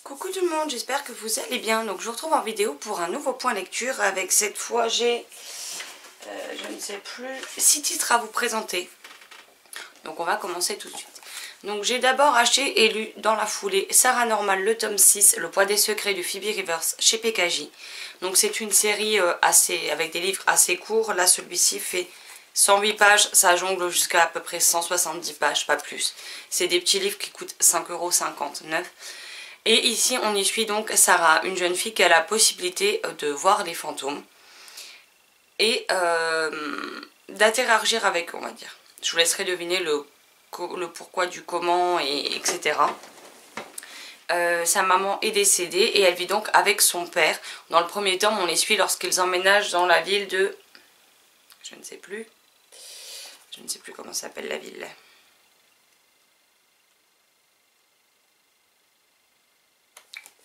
Coucou tout le monde, j'espère que vous allez bien. Donc je vous retrouve en vidéo pour un nouveau point lecture avec cette fois j'ai, je ne sais plus, 6 titres à vous présenter. Donc on va commencer tout de suite. Donc j'ai d'abord acheté et lu dans la foulée Sarah Normal, le tome 6, Le poids des secrets de Phoebe Rivers chez PKJ. Donc c'est une série avec des livres assez courts. Là celui-ci fait 108 pages, ça jongle jusqu'à à peu près 170 pages, pas plus. C'est des petits livres qui coûtent 5,59 €. Et ici on y suit donc Sarah, une jeune fille qui a la possibilité de voir les fantômes et d'interagir avec eux, on va dire. Je vous laisserai deviner le pourquoi du comment, etc. Sa maman est décédée et elle vit donc avec son père. Dans le premier tome on les suit lorsqu'ils emménagent dans la ville de... je ne sais plus comment s'appelle la ville.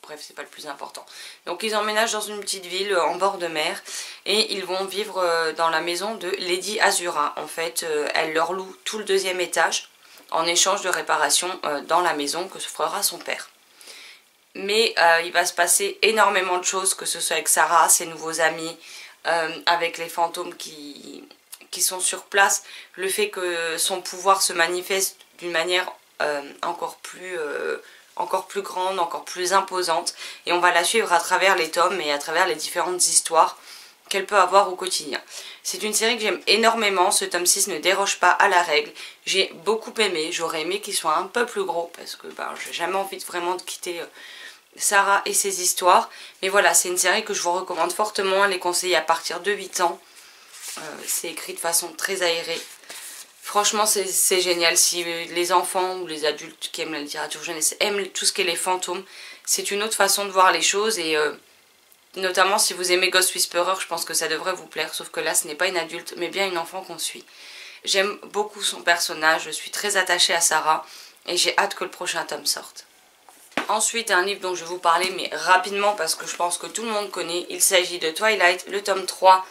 Bref, c'est pas le plus important. Donc ils emménagent dans une petite ville en bord de mer et ils vont vivre dans la maison de Lady Azura. En fait, elle leur loue tout le 2e étage en échange de réparations dans la maison que se fera son père. Mais il va se passer énormément de choses, que ce soit avec Sarah, ses nouveaux amis, avec les fantômes qui sont sur place, le fait que son pouvoir se manifeste d'une manière encore plus grande, encore plus imposante, et on va la suivre à travers les tomes et à travers les différentes histoires qu'elle peut avoir au quotidien. C'est une série que j'aime énormément, ce tome 6 ne déroge pas à la règle, j'ai beaucoup aimé, j'aurais aimé qu'il soit un peu plus gros parce que j'ai jamais envie vraiment de quitter Sarah et ses histoires, mais voilà, c'est une série que je vous recommande fortement, elle est conseillée à partir de 8 ans, c'est écrit de façon très aérée. Franchement c'est génial, si les enfants ou les adultes qui aiment la littérature jeunesse aiment tout ce qui est les fantômes, c'est une autre façon de voir les choses et notamment si vous aimez Ghost Whisperer, je pense que ça devrait vous plaire, sauf que là ce n'est pas une adulte mais bien une enfant qu'on suit. J'aime beaucoup son personnage, je suis très attachée à Sarah et j'ai hâte que le prochain tome sorte. Ensuite un livre dont je vais vous parler mais rapidement parce que je pense que tout le monde connaît, il s'agit de Twilight, le tome 3.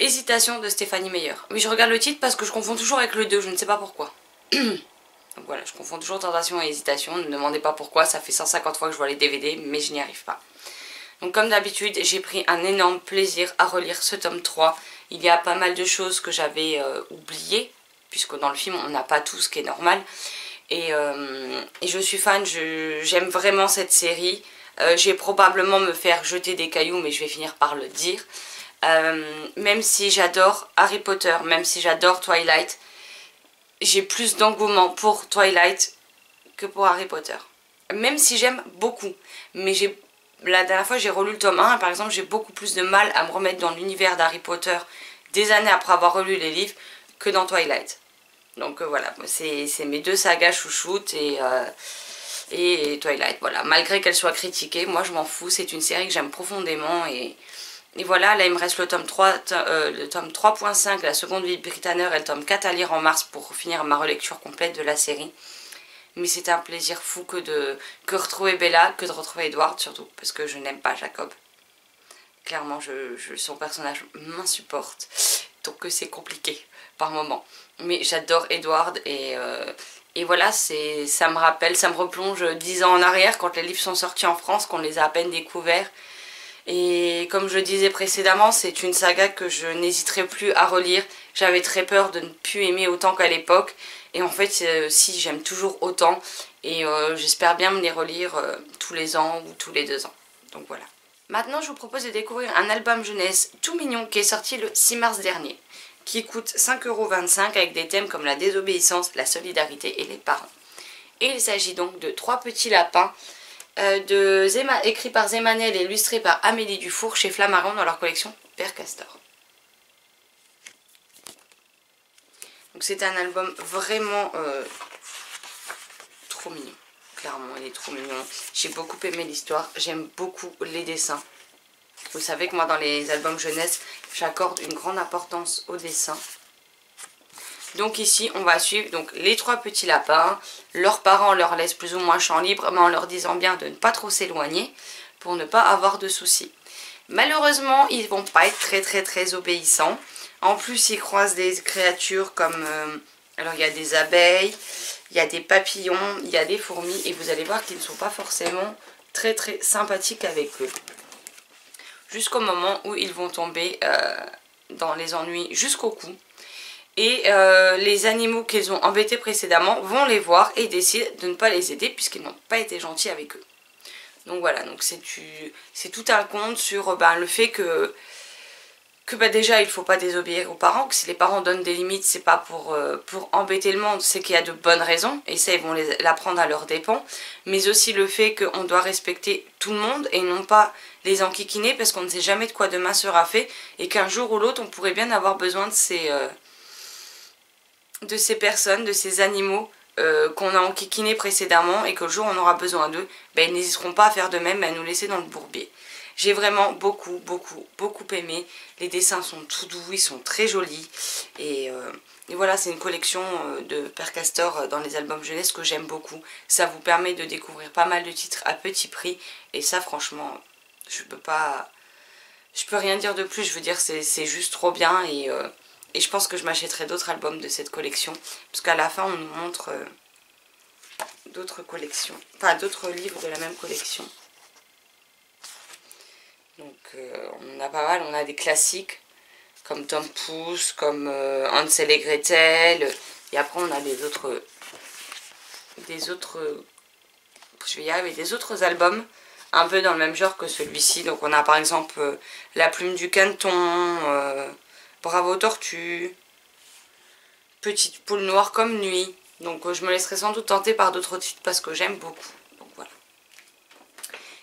Hésitation de Stéphanie Meyer. Oui, je regarde le titre parce que je confonds toujours avec le 2, je ne sais pas pourquoi. Donc voilà, je confonds toujours Tentation et Hésitation, ne me demandez pas pourquoi, ça fait 150 fois que je vois les DVD, mais je n'y arrive pas. Donc comme d'habitude, j'ai pris un énorme plaisir à relire ce tome 3. Il y a pas mal de choses que j'avais oubliées, puisque dans le film on n'a pas tout, ce qui est normal. Et je suis fan, j'aime vraiment cette série. Je vais probablement me faire jeter des cailloux, mais je vais finir par le dire. Même si j'adore Harry Potter, même si j'adore Twilight, j'ai plus d'engouement pour Twilight que pour Harry Potter. Même si j'aime beaucoup, mais la dernière fois j'ai relu le tome 1 et par exemple j'ai beaucoup plus de mal à me remettre dans l'univers d'Harry Potter des années après avoir relu les livres que dans Twilight. Donc voilà, c'est mes deux sagas chouchoutes et Twilight, voilà. Malgré qu'elle soit critiquée, moi je m'en fous, c'est une série que j'aime profondément et voilà, là il me reste le tome 3.5, la seconde vie de Britanner et le tome 4 à lire en mars pour finir ma relecture complète de la série. Mais c'était un plaisir fou que retrouver Bella, que de retrouver Edward surtout, parce que je n'aime pas Jacob. Clairement, son personnage m'insupporte, donc c'est compliqué par moments. Mais j'adore Edward et voilà, ça me rappelle, ça me replonge 10 ans en arrière quand les livres sont sortis en France, qu'on les a à peine découverts. Et comme je disais précédemment, c'est une saga que je n'hésiterai plus à relire. J'avais très peur de ne plus aimer autant qu'à l'époque. Et en fait, si, j'aime toujours autant. Et j'espère bien me les relire tous les ans ou tous les 2 ans. Donc voilà. Maintenant, je vous propose de découvrir un album jeunesse tout mignon qui est sorti le 6 mars dernier. Qui coûte 5,25 € avec des thèmes comme la désobéissance, la solidarité et les parents. Et il s'agit donc de 3 petits lapins. Écrit par Zemanel et illustré par Amélie Dufour chez Flammarion dans leur collection Père Castor. Donc c'est un album vraiment trop mignon. Clairement, il est trop mignon. J'ai beaucoup aimé l'histoire, j'aime beaucoup les dessins. Vous savez que moi dans les albums jeunesse, j'accorde une grande importance aux dessins. Donc ici on va suivre donc les 3 petits lapins, leurs parents leur laissent plus ou moins champ libre mais en leur disant bien de ne pas trop s'éloigner pour ne pas avoir de soucis. Malheureusement ils vont pas être très obéissants, en plus ils croisent des créatures comme, alors il y a des abeilles, il y a des papillons, il y a des fourmis et vous allez voir qu'ils ne sont pas forcément très très sympathique avec eux. Jusqu'au moment où ils vont tomber dans les ennuis jusqu'au cou. Et les animaux qu'ils ont embêtés précédemment vont les voir et décident de ne pas les aider puisqu'ils n'ont pas été gentils avec eux. Donc voilà, donc c'est tout un conte sur le fait que déjà il ne faut pas désobéir aux parents, que si les parents donnent des limites, c'est pas pour embêter le monde, c'est qu'il y a de bonnes raisons, et ça ils vont l'apprendre à leurs dépens, mais aussi le fait qu'on doit respecter tout le monde et non pas les enquiquiner parce qu'on ne sait jamais de quoi demain sera fait, et qu'un jour ou l'autre on pourrait bien avoir besoin de ces personnes, de ces animaux qu'on a enquiquinés précédemment, et que le jour où on aura besoin d'eux, ils n'hésiteront pas à faire de même, à nous laisser dans le bourbier. J'ai vraiment beaucoup aimé. Les dessins sont tout doux, ils sont très jolis. Et voilà, c'est une collection de Père Castor dans les albums jeunesse que j'aime beaucoup. Ça vous permet de découvrir pas mal de titres à petit prix. Et ça, franchement, je peux rien dire de plus. Je veux dire, c'est juste trop bien. Et je pense que je m'achèterai d'autres albums de cette collection. Parce qu'à la fin, on nous montre d'autres collections. Enfin, d'autres livres de la même collection. Donc on a pas mal, on a des classiques comme Tom Pouce, comme Hansel et Gretel, et après on a des autres albums un peu dans le même genre que celui-ci. Donc on a par exemple La Plume du Canton, Bravo Tortue, Petite Poule Noire comme Nuit. Donc je me laisserai sans doute tenter par d'autres titres parce que j'aime beaucoup.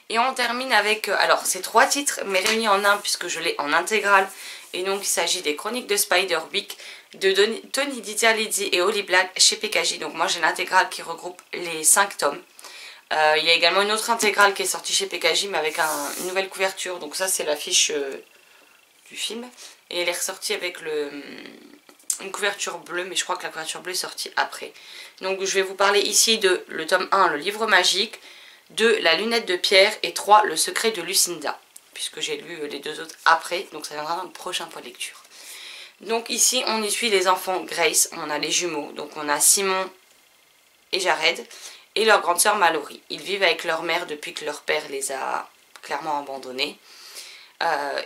Et on termine avec, alors c'est 3 titres mais réunis en un puisque je l'ai en intégrale. Et donc il s'agit des Chroniques de Spider-Week de Tony DiTerlizzi et Holly Black chez PKJ. Donc moi j'ai l'intégrale qui regroupe les 5 tomes. Il y a également une autre intégrale qui est sortie chez PKJ mais avec une nouvelle couverture. Donc ça c'est l'affiche du film. Et elle est ressortie avec une couverture bleue, mais je crois que la couverture bleue est sortie après. Donc je vais vous parler ici de le tome 1, le livre magique. 2. La lunette de pierre. Et 3. Le secret de Lucinda. Puisque j'ai lu les 2 autres après. Donc ça viendra dans le prochain point de lecture. Donc ici on y suit les enfants Grace. On a les jumeaux. Donc on a Simon et Jared. Et leur grande sœur Mallory. Ils vivent avec leur mère depuis que leur père les a clairement abandonnés.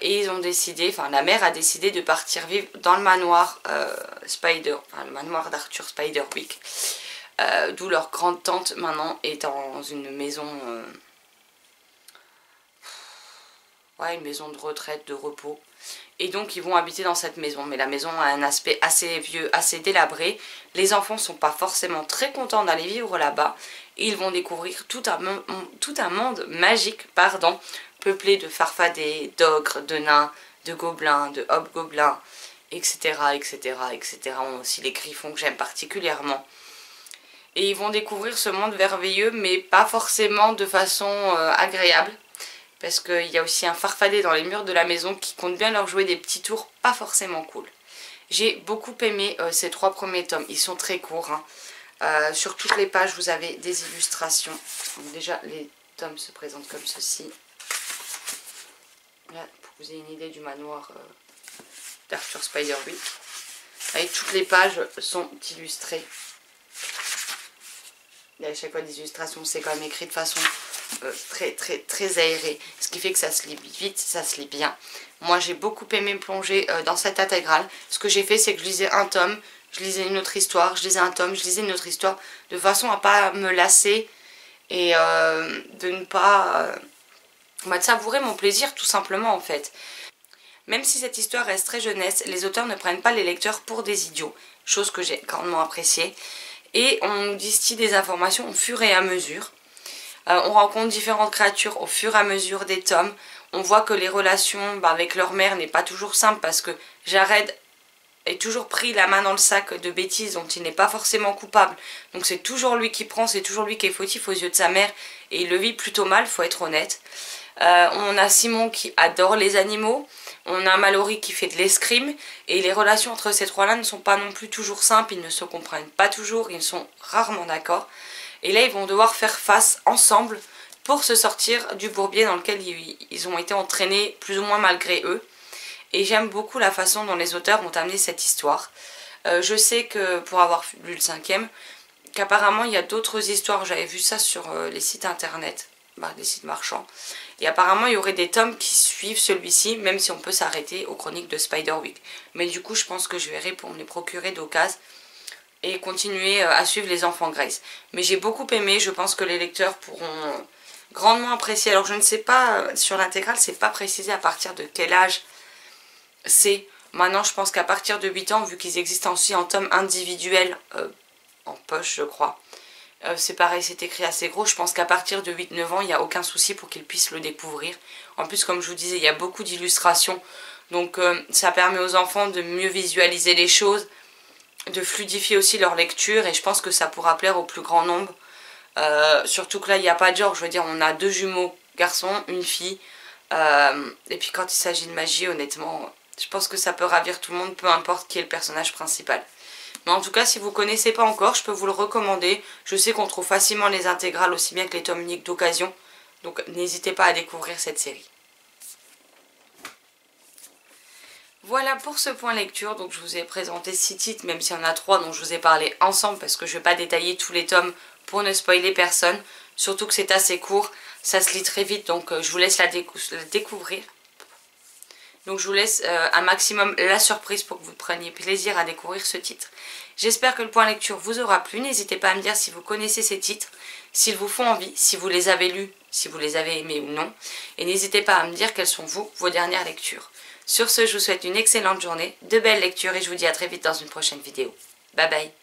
Et ils ont décidé, enfin la mère a décidé de partir vivre dans le manoir le manoir d'Arthur Spider-Week. D'où leur grande tante maintenant est dans une maison, une maison de retraite, de repos. Et donc ils vont habiter dans cette maison. Mais la maison a un aspect assez vieux, assez délabré. Les enfants ne sont pas forcément très contents d'aller vivre là-bas. Et ils vont découvrir tout un monde magique, peuplé de farfadets, d'ogres, de nains, de gobelins, de hobgoblins, etc. On a aussi les griffons que j'aime particulièrement. Et ils vont découvrir ce monde merveilleux, mais pas forcément de façon agréable. Parce qu'il y a aussi un farfadet dans les murs de la maison qui compte bien leur jouer des petits tours pas forcément cool. J'ai beaucoup aimé ces 3 premiers tomes, ils sont très courts. Sur toutes les pages vous avez des illustrations. Donc déjà les tomes se présentent comme ceci. Là, pour que vous ayez une idée du manoir d'Arthur Spider-Week. Et toutes les pages sont illustrées. Il y a à chaque fois des illustrations, c'est quand même écrit de façon très aérée. Ce qui fait que ça se lit vite, ça se lit bien. Moi j'ai beaucoup aimé me plonger dans cette intégrale. Ce que j'ai fait c'est que je lisais un tome, je lisais une autre histoire, je lisais un tome, je lisais une autre histoire. De façon à pas me lasser et de ne pas... de savourer mon plaisir tout simplement en fait. Même si cette histoire reste très jeunesse, les auteurs ne prennent pas les lecteurs pour des idiots. Chose que j'ai grandement appréciée. Et on nous distille des informations au fur et à mesure. On rencontre différentes créatures au fur et à mesure des tomes. On voit que les relations avec leur mère n'est pas toujours simple parce que Jared est toujours pris la main dans le sac de bêtises dont il n'est pas forcément coupable. Donc c'est toujours lui qui prend, c'est toujours lui qui est fautif aux yeux de sa mère. Et il le vit plutôt mal, faut être honnête. On a Simon qui adore les animaux. On a Mallory qui fait de l'escrime. Et les relations entre ces 3-là ne sont pas non plus toujours simples. Ils ne se comprennent pas toujours. Ils sont rarement d'accord. Et là, ils vont devoir faire face ensemble pour se sortir du bourbier dans lequel ils ont été entraînés plus ou moins malgré eux. Et j'aime beaucoup la façon dont les auteurs ont amené cette histoire. Je sais que, pour avoir lu le 5e, qu'apparemment il y a d'autres histoires. J'avais vu ça sur les sites internet. des sites marchands. Et apparemment il y aurait des tomes qui suivent celui-ci, même si on peut s'arrêter aux chroniques de Spiderwick. Mais du coup je pense que je verrai pour me les procurer d'occasion et continuer à suivre les enfants Grace. Mais j'ai beaucoup aimé, je pense que les lecteurs pourront grandement apprécier. Alors je ne sais pas, sur l'intégrale c'est pas précisé à partir de quel âge c'est. Maintenant je pense qu'à partir de 8 ans, vu qu'ils existent aussi en tomes individuels, en poche je crois. C'est pareil, c'est écrit assez gros, je pense qu'à partir de 8-9 ans, il n'y a aucun souci pour qu'ils puissent le découvrir. En plus, comme je vous disais, il y a beaucoup d'illustrations, donc ça permet aux enfants de mieux visualiser les choses, de fluidifier aussi leur lecture, et je pense que ça pourra plaire au plus grand nombre. Surtout que là, il n'y a pas de genre, je veux dire, on a 2 jumeaux, garçons, une fille, et puis quand il s'agit de magie, honnêtement, je pense que ça peut ravir tout le monde, peu importe qui est le personnage principal. Mais en tout cas, si vous ne connaissez pas encore, je peux vous le recommander. Je sais qu'on trouve facilement les intégrales aussi bien que les tomes uniques d'occasion. Donc n'hésitez pas à découvrir cette série. Voilà pour ce point lecture. Donc je vous ai présenté 6 titres, même s'il y en a 3 dont je vous ai parlé ensemble. Parce que je ne vais pas détailler tous les tomes pour ne spoiler personne. Surtout que c'est assez court. Ça se lit très vite, donc je vous laisse la découvrir. Donc je vous laisse un maximum la surprise pour que vous preniez plaisir à découvrir ce titre. J'espère que le point lecture vous aura plu. N'hésitez pas à me dire si vous connaissez ces titres, s'ils vous font envie, si vous les avez lus, si vous les avez aimés ou non. Et n'hésitez pas à me dire quelles sont vos dernières lectures. Sur ce, je vous souhaite une excellente journée, de belles lectures et je vous dis à très vite dans une prochaine vidéo. Bye bye.